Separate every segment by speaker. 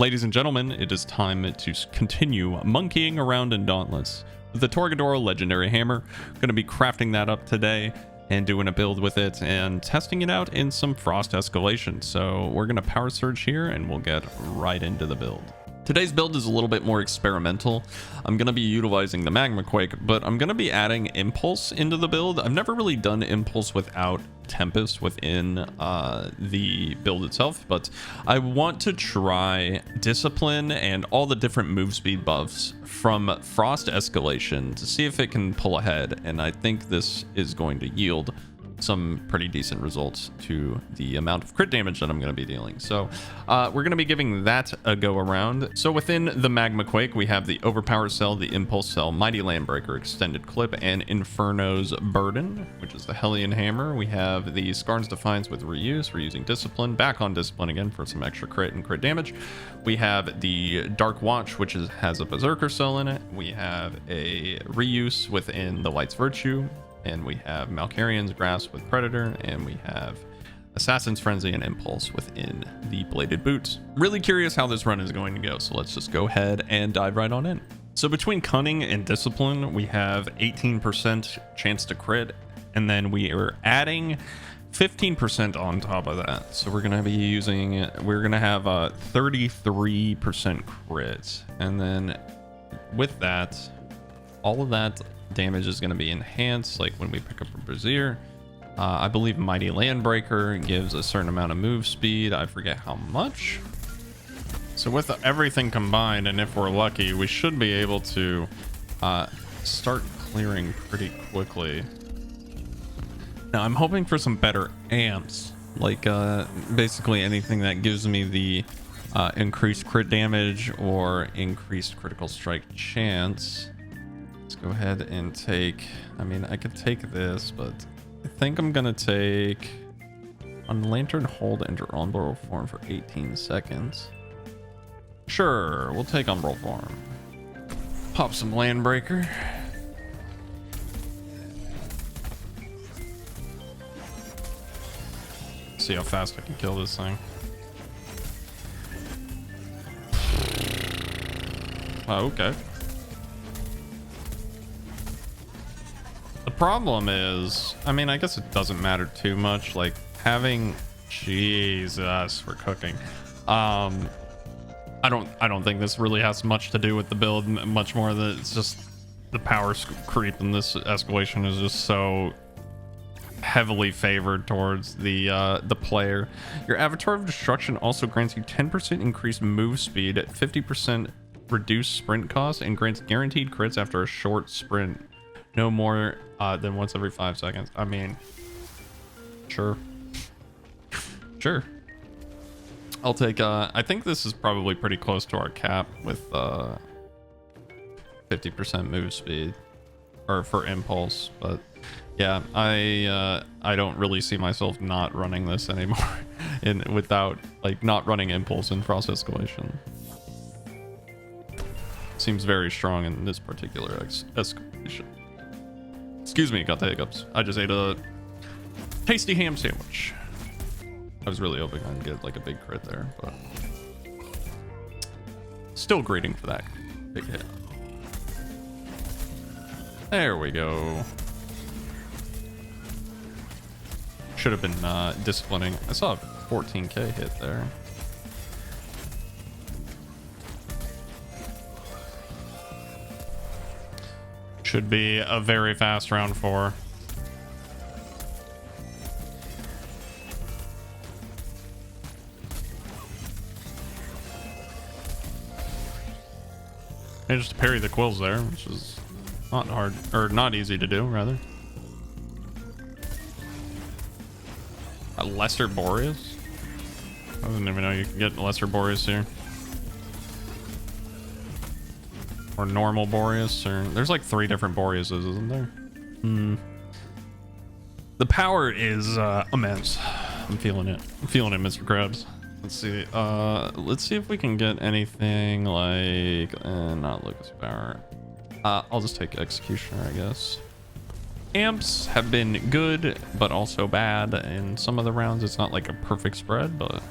Speaker 1: Ladies and gentlemen, it is time to continue monkeying around in Dauntless with the Torgadoro Legendary Hammer. Going to be crafting that up today and doing a build with it and testing it out in some frost escalation. So we're going to power surge here and we'll get right into the build. Today's build is a little bit more experimental. I'm going to be utilizing the Magma Quake, but I'm going to be adding Impulse into the build. I've never really done Impulse without Tempest within the build itself, but I want to try Discipline and all the different move speed buffs from Frost Escalation to see if it can pull ahead, and I think this is going to yield some pretty decent results to the amount of crit damage that I'm going to be dealing. So we're going to be giving that a go around. So within the Magma Quake, we have the Overpower Cell, the Impulse Cell, Mighty Landbreaker, Extended Clip, and Inferno's Burden, which is the Hellion Hammer. We have the Skarn's Defiance with Reuse. We're using Discipline, back on Discipline again for some extra crit and crit damage. We have the Dark Watch, which has a Berserker Cell in it. We have a Reuse within the Light's Virtue. And we have Malkarian's Grasp with Predator, and we have Assassin's Frenzy and Impulse within the Bladed Boots. Really curious how this run is going to go, so let's just go ahead and dive right on in. So between Cunning and Discipline, we have 18% chance to crit, and then we are adding 15% on top of that. So we're gonna have a 33% crit, and then with that, all of that damage is going to be enhanced, like when we pick up a Brazier. I believe Mighty Landbreaker gives a certain amount of move speed. I forget how much. So with everything combined, and if we're lucky, we should be able to start clearing pretty quickly. Now I'm hoping for some better amps, like basically anything that gives me the increased crit damage or increased critical strike chance. Let's go ahead and take, I could take this, but I think I'm gonna take on Lantern, hold, enter Umbral Form for 18 seconds. Sure, we'll take Umbral Form. Pop some Landbreaker. See how fast I can kill this thing. Oh, okay. The problem is, I guess it doesn't matter too much, like having, Jesus, we're cooking. I don't think this really has much to do with the build, much more that it's just the power creep in this escalation is just so heavily favored towards the player. Your Avatar of Destruction also grants you 10% increased move speed at 50% reduced sprint cost and grants guaranteed crits after a short sprint, no more than once every 5 seconds. Sure. I'll take I think this is probably pretty close to our cap with 50% move speed or for Impulse, but yeah, I don't really see myself not running this anymore without not running Impulse in Frost Escalation. Seems very strong in this particular escalation. Excuse me, got the hiccups. I just ate a tasty ham sandwich. I was really hoping I'd get a big crit there, but still greeting for that big hit. There we go. Should have been disciplining. I saw a 14k hit there. Should be a very fast round 4. I just parry the quills there, which is not hard, or not easy to do, rather. A Lesser Boreas? I didn't even know you could get Lesser Boreas here. Or normal Boreas, or there's 3 different Boreases, isn't there? The power is immense. I'm feeling it, Mr. Krabs. Let's see if we can get anything not Lucas Power. I'll just take Executioner, I guess. Amps have been good but also bad in some of the rounds. It's not a perfect spread, but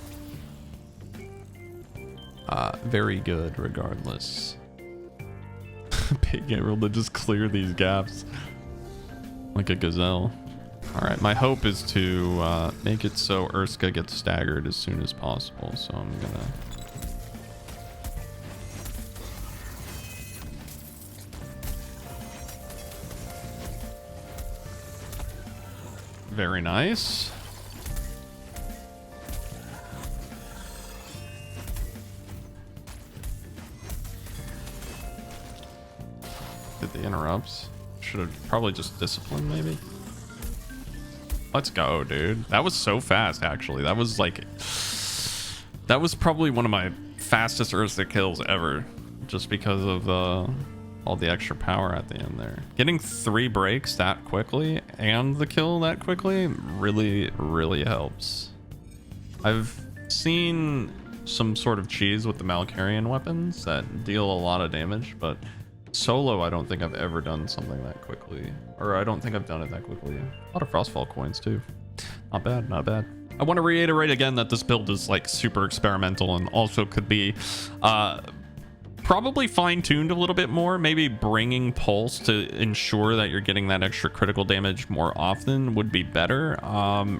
Speaker 1: very good regardless. Being able to just clear these gaps like a gazelle. All right, my hope is to make it so Urska gets staggered as soon as possible. So I'm gonna... Very nice. Did the interrupts. Should have probably just disciplined, maybe. Let's go, dude. That was so fast, actually. That was like... That was probably one of my fastest Ursa kills ever. Just because of all the extra power at the end there. Getting 3 breaks that quickly and the kill that quickly really, really helps. I've seen some sort of cheese with the Malkarian weapons that deal a lot of damage, but solo I don't think I've ever done something that quickly. Or I don't think I've done it that quickly. A lot of Frostfall coins too. Not bad, not bad. I want to reiterate again that this build is like super experimental and also could be probably fine-tuned a little bit more, maybe bringing pulse to ensure that you're getting that extra critical damage more often would be better,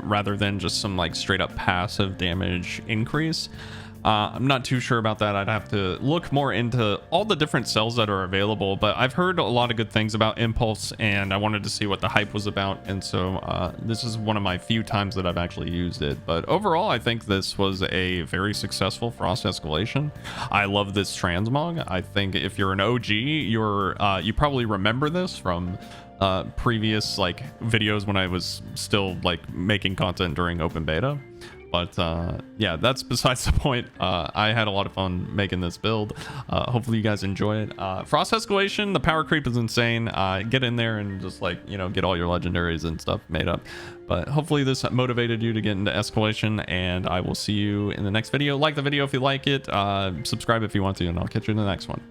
Speaker 1: rather than just some like straight up passive damage increase. I'm not too sure about that. I'd have to look more into all the different cells that are available, but I've heard a lot of good things about Impulse and I wanted to see what the hype was about, and so this is one of my few times that I've actually used it. But overall, I think this was a very successful Frost Escalation. I love this transmog. I think if you're an OG, you probably remember this from previous like videos when I was still like making content during open beta. But yeah, that's besides the point. I had a lot of fun making this build. Hopefully you guys enjoy it. Frost Escalation, the power creep is insane. Get in there and just like, you know, get all your legendaries and stuff made up. But hopefully this motivated you to get into Escalation, and I will see you in the next video. Like the video if you like it. Subscribe if you want to, and I'll catch you in the next one.